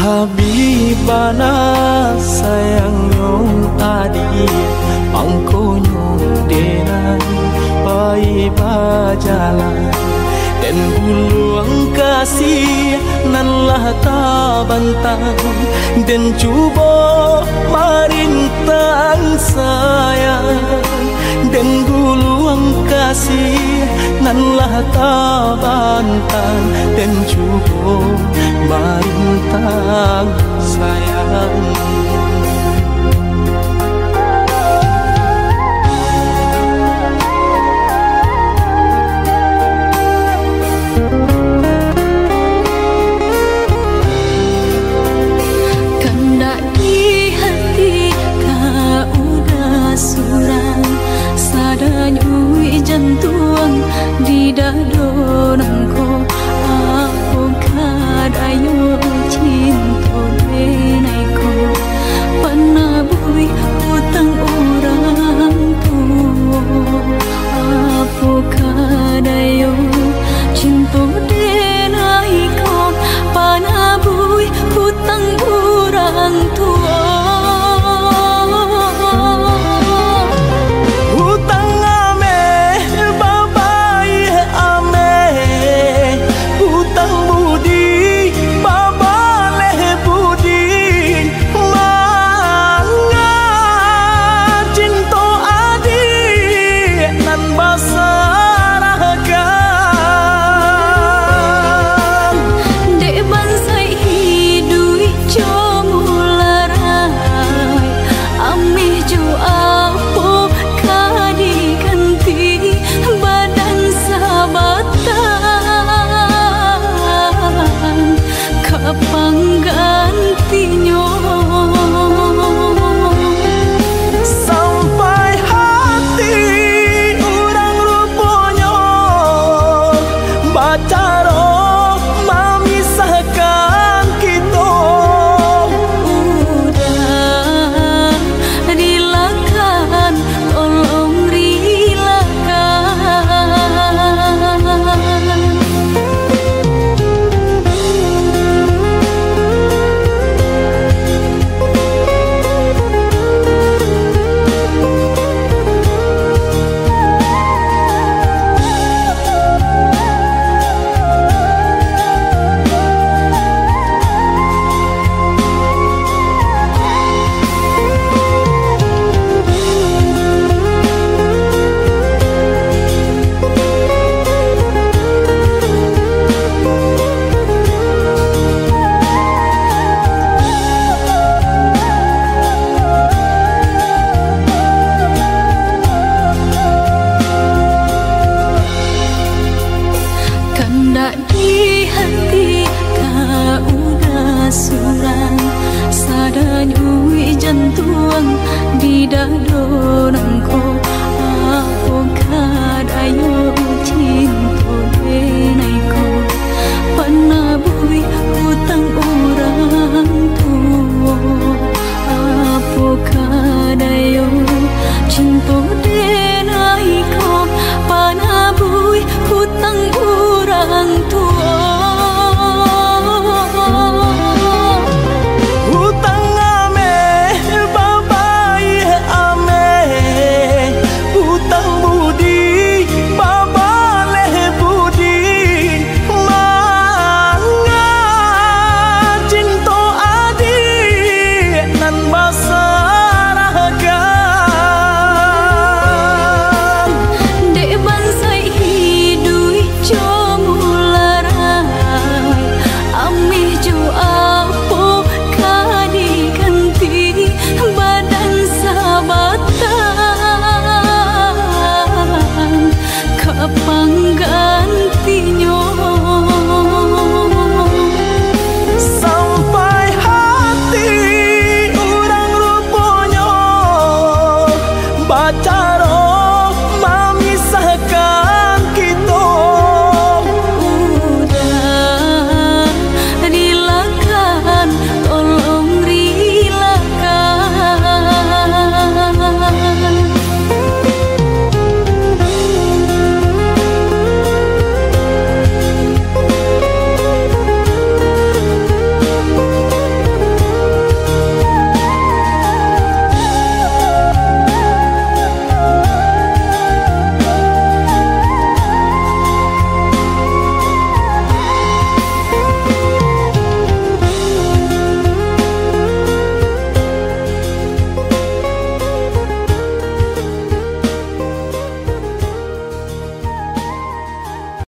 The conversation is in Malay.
Habibana sayang nyong adi pangko nyong denai pai bajalan dan buluang kasih nan lah ta bantang dan cuba marintang sayang dan buluang kasih nan lah ta bantang dan cuba marintang sayang. Jantung di dado nangko aku kadayo cinta denaiku panabui hutang orang tua aku kadayo cinta denaiku panabui hutang orang tua. Di hati kau udah surang sadanyui jantung di dado nangko aku kadayo